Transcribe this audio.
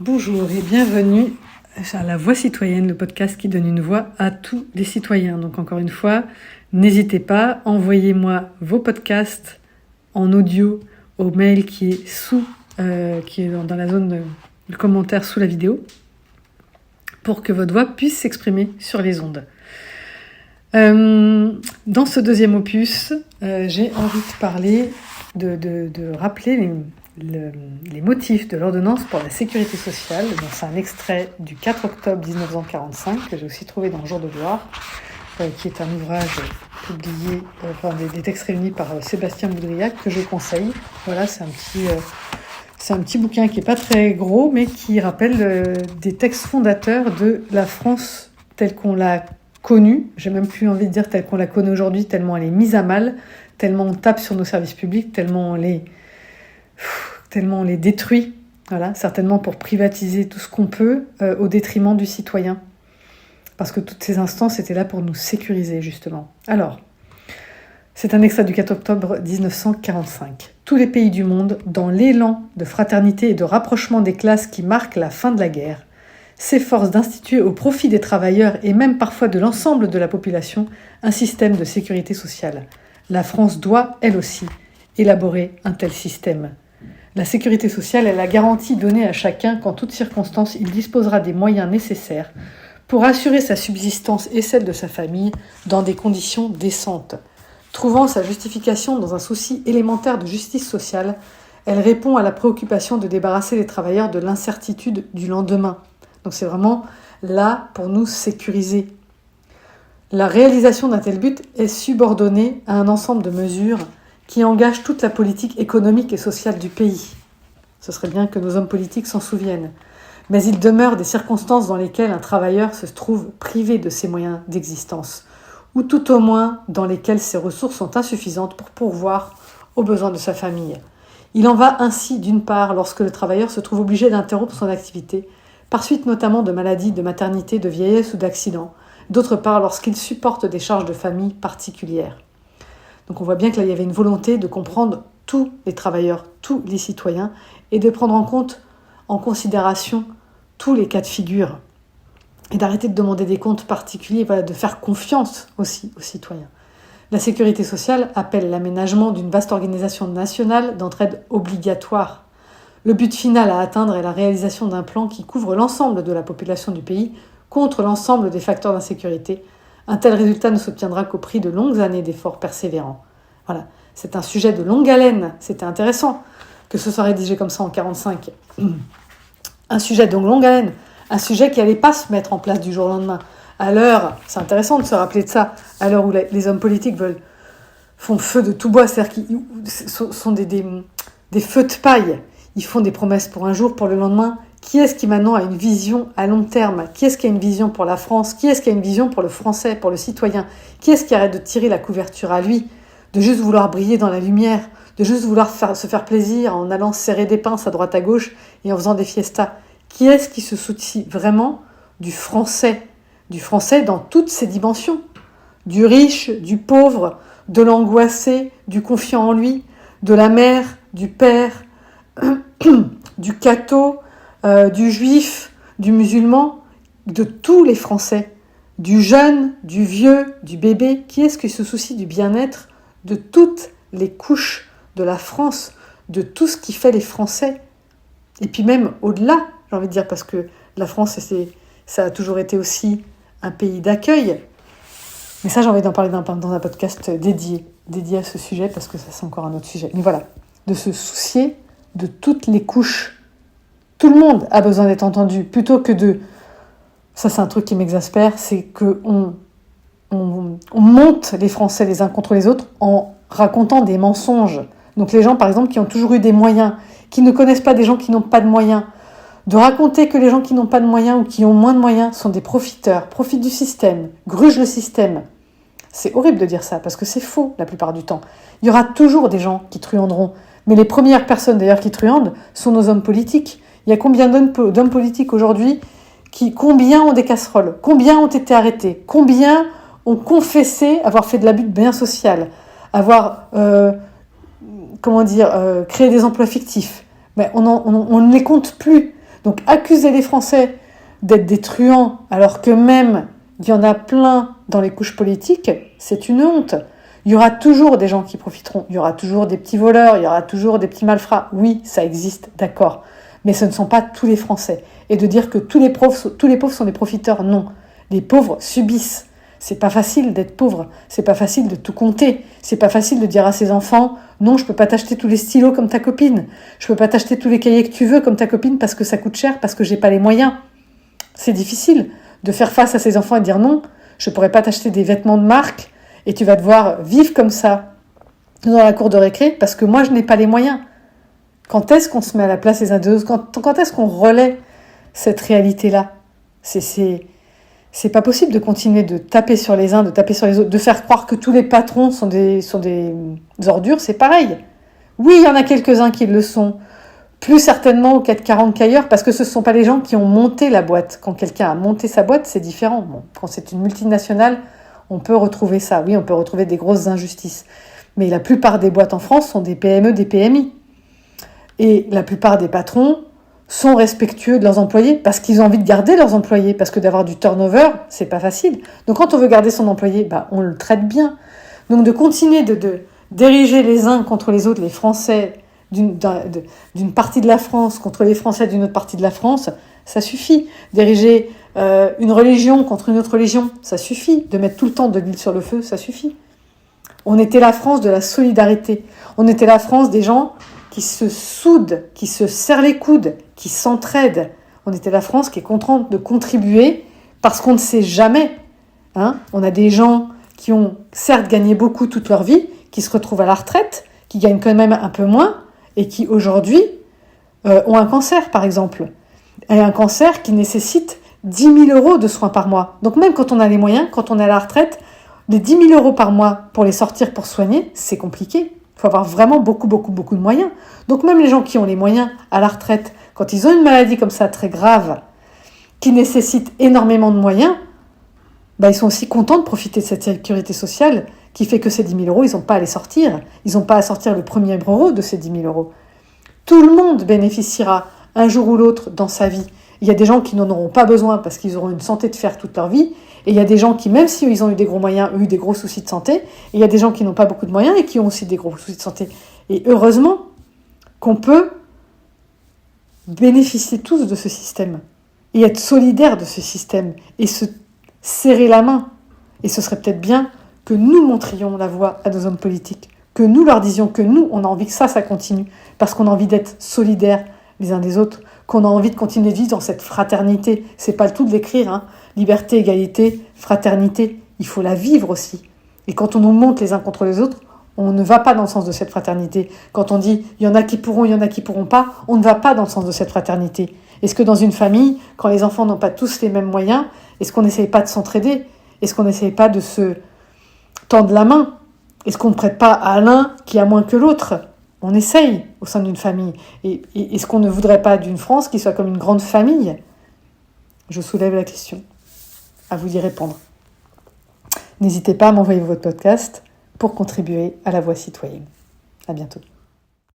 Bonjour et bienvenue à La Voix citoyenne, le podcast qui donne une voix à tous les citoyens. Donc encore une fois, n'hésitez pas, envoyez-moi vos podcasts en audio au mail qui est dans la zone de commentaires sous la vidéo pour que votre voix puisse s'exprimer sur les ondes. Dans ce deuxième opus, j'ai envie de parler, de rappeler les motifs de l'ordonnance pour la sécurité sociale. Donc, c'est un extrait du 4 octobre 1945 que j'ai aussi trouvé dans le Jour de gloire, qui est un ouvrage publié, des textes réunis par Sébastien Boudriac que je conseille. Voilà, c'est un petit bouquin qui est pas très gros, mais qui rappelle des textes fondateurs de la France telle qu'on l'a connue. J'ai même plus envie de dire telle qu'on la connaît aujourd'hui, tellement elle est mise à mal, tellement on tape sur nos services publics, tellement on les détruit, voilà, certainement pour privatiser tout ce qu'on peut au détriment du citoyen. Parce que toutes ces instances étaient là pour nous sécuriser, justement. Alors, c'est un extrait du 4 octobre 1945. Tous les pays du monde, dans l'élan de fraternité et de rapprochement des classes qui marque la fin de la guerre, s'efforcent d'instituer au profit des travailleurs et même parfois de l'ensemble de la population un système de sécurité sociale. La France doit, elle aussi, élaborer un tel système. La sécurité sociale est la garantie donnée à chacun qu'en toutes circonstances, il disposera des moyens nécessaires pour assurer sa subsistance et celle de sa famille dans des conditions décentes. Trouvant sa justification dans un souci élémentaire de justice sociale, elle répond à la préoccupation de débarrasser les travailleurs de l'incertitude du lendemain. Donc c'est vraiment là pour nous sécuriser. La réalisation d'un tel but est subordonnée à un ensemble de mesures qui engage toute la politique économique et sociale du pays. Ce serait bien que nos hommes politiques s'en souviennent. Mais il demeure des circonstances dans lesquelles un travailleur se trouve privé de ses moyens d'existence, ou tout au moins dans lesquelles ses ressources sont insuffisantes pour pourvoir aux besoins de sa famille. Il en va ainsi, d'une part, lorsque le travailleur se trouve obligé d'interrompre son activité, par suite notamment de maladies, de maternité, de vieillesse ou d'accidents, d'autre part, lorsqu'il supporte des charges de famille particulières. Donc on voit bien que là, il y avait une volonté de comprendre tous les travailleurs, tous les citoyens, et de prendre en considération tous les cas de figure, et d'arrêter de demander des comptes particuliers, de faire confiance aussi aux citoyens. La sécurité sociale appelle l'aménagement d'une vaste organisation nationale d'entraide obligatoire. Le but final à atteindre est la réalisation d'un plan qui couvre l'ensemble de la population du pays contre l'ensemble des facteurs d'insécurité. Un tel résultat ne s'obtiendra qu'au prix de longues années d'efforts persévérants. Voilà, c'est un sujet de longue haleine. C'était intéressant que ce soit rédigé comme ça en 1945. Un sujet de longue haleine, un sujet qui n'allait pas se mettre en place du jour au lendemain. À l'heure, c'est intéressant de se rappeler de ça, à l'heure où les hommes politiques font feu de tout bois, c'est-à-dire qu'ils sont des feux de paille. Ils font des promesses pour un jour, pour le lendemain. Qui est-ce qui maintenant a une vision à long terme ? Qui est-ce qui a une vision pour la France ? Qui est-ce qui a une vision pour le Français, pour le citoyen ? Qui est-ce qui arrête de tirer la couverture à lui, de juste vouloir briller dans la lumière, de juste vouloir se faire plaisir en allant serrer des pinces à droite à gauche et en faisant des fiestas ? Qui est-ce qui se soucie vraiment du français dans toutes ses dimensions ? Du riche, du pauvre, de l'angoissé, du confiant en lui, de la mère, du père, du catho, du juif, du musulman, de tous les Français, du jeune, du vieux, du bébé. Qui est-ce qui se soucie du bien-être de toutes les couches de la France, de tout ce qui fait les Français ? Et puis même au-delà, j'ai envie de dire, parce que la France, ça a toujours été aussi un pays d'accueil. Mais ça, j'ai envie d'en parler dans un podcast dédié à ce sujet, parce que ça, c'est encore un autre sujet. Mais voilà, de se soucier de toutes les couches. Tout le monde a besoin d'être entendu, plutôt que de... Ça, c'est un truc qui m'exaspère, c'est qu'on monte les Français les uns contre les autres en racontant des mensonges. Donc les gens, par exemple, qui ont toujours eu des moyens, qui ne connaissent pas des gens qui n'ont pas de moyens, de raconter que les gens qui n'ont pas de moyens ou qui ont moins de moyens sont des profiteurs, profitent du système, grugent le système. C'est horrible de dire ça, parce que c'est faux la plupart du temps. Il y aura toujours des gens qui truanderont. Mais les premières personnes d'ailleurs qui truandent sont nos hommes politiques. Il y a combien d'hommes politiques aujourd'hui combien ont des casseroles ? Combien ont été arrêtés ? Combien ont confessé avoir fait de l'abus de biens sociaux ? Avoir créé des emplois fictifs ? Mais on ne les compte plus. Donc accuser les Français d'être des truands, alors que même il y en a plein dans les couches politiques, c'est une honte. Il y aura toujours des gens qui profiteront, il y aura toujours des petits voleurs, il y aura toujours des petits malfrats. Oui, ça existe, d'accord. Mais ce ne sont pas tous les Français. Et de dire que tous les pauvres sont des profiteurs, non. Les pauvres subissent. C'est pas facile d'être pauvre, c'est pas facile de tout compter, c'est pas facile de dire à ses enfants « Non, je peux pas t'acheter tous les stylos comme ta copine, je peux pas t'acheter tous les cahiers que tu veux comme ta copine parce que ça coûte cher, parce que j'ai pas les moyens. » C'est difficile de faire face à ses enfants et dire « Non, je pourrais pas t'acheter des vêtements de marque et tu vas devoir vivre comme ça dans la cour de récré parce que moi je n'ai pas les moyens. » Quand est-ce qu'on se met à la place des uns des autres? Quand est-ce qu'on relaie cette réalité-là? C'est pas possible de continuer de taper sur les uns, de taper sur les autres, de faire croire que tous les patrons sont des ordures, c'est pareil. Oui, il y en a quelques-uns qui le sont, plus certainement au 440 qu'ailleurs, parce que ce ne sont pas les gens qui ont monté la boîte. Quand quelqu'un a monté sa boîte, c'est différent. Bon, quand c'est une multinationale, on peut retrouver ça. Oui, on peut retrouver des grosses injustices. Mais la plupart des boîtes en France sont des PME, des PMI. Et la plupart des patrons sont respectueux de leurs employés parce qu'ils ont envie de garder leurs employés, parce que d'avoir du turnover, c'est pas facile. Donc quand on veut garder son employé, on le traite bien. Donc de continuer d'ériger les uns contre les autres, les Français d'une partie de la France contre les Français d'une autre partie de la France, ça suffit. D'ériger une religion contre une autre religion, ça suffit. De mettre tout le temps de l'huile sur le feu, ça suffit. On était la France de la solidarité. On était la France des gens qui se soudent, qui se serrent les coudes, qui s'entraident. On était la France qui est contente de contribuer parce qu'on ne sait jamais. On a des gens qui ont certes gagné beaucoup toute leur vie, qui se retrouvent à la retraite, qui gagnent quand même un peu moins et qui aujourd'hui ont un cancer par exemple. Et un cancer qui nécessite 10 000 euros de soins par mois. Donc même quand on a les moyens, quand on est à la retraite, les 10 000 euros par mois pour les sortir pour soigner, c'est compliqué. Il faut avoir vraiment beaucoup de moyens. Donc même les gens qui ont les moyens à la retraite, quand ils ont une maladie comme ça très grave, qui nécessite énormément de moyens, ils sont aussi contents de profiter de cette sécurité sociale qui fait que ces 10 000 euros, ils n'ont pas à les sortir. Ils n'ont pas à sortir le premier euro de ces 10 000 euros. Tout le monde bénéficiera un jour ou l'autre dans sa vie. Il y a des gens qui n'en auront pas besoin parce qu'ils auront une santé de fer toute leur vie. Et il y a des gens qui, même si ils ont eu des gros moyens, ont eu des gros soucis de santé. Et il y a des gens qui n'ont pas beaucoup de moyens et qui ont aussi des gros soucis de santé. Et heureusement qu'on peut bénéficier tous de ce système et être solidaires de ce système et se serrer la main. Et ce serait peut-être bien que nous montrions la voie à nos hommes politiques, que nous leur disions que nous, on a envie que ça continue, parce qu'on a envie d'être solidaires les uns des autres, qu'on a envie de continuer de vivre dans cette fraternité. C'est pas le tout de l'écrire, liberté, égalité, fraternité. Il faut la vivre aussi. Et quand on nous monte les uns contre les autres, on ne va pas dans le sens de cette fraternité. Quand on dit il y en a qui pourront, il y en a qui pourront pas, on ne va pas dans le sens de cette fraternité. Est-ce que dans une famille, quand les enfants n'ont pas tous les mêmes moyens, est-ce qu'on n'essaye pas de s'entraider? Est-ce qu'on n'essaye pas de se tendre la main? Est-ce qu'on ne prête pas à l'un qui a moins que l'autre? On essaye au sein d'une famille. Et est-ce qu'on ne voudrait pas d'une France qui soit comme une grande famille? Je soulève la question. À vous d'y répondre. N'hésitez pas à m'envoyer votre podcast pour contribuer à la voix citoyenne. À bientôt.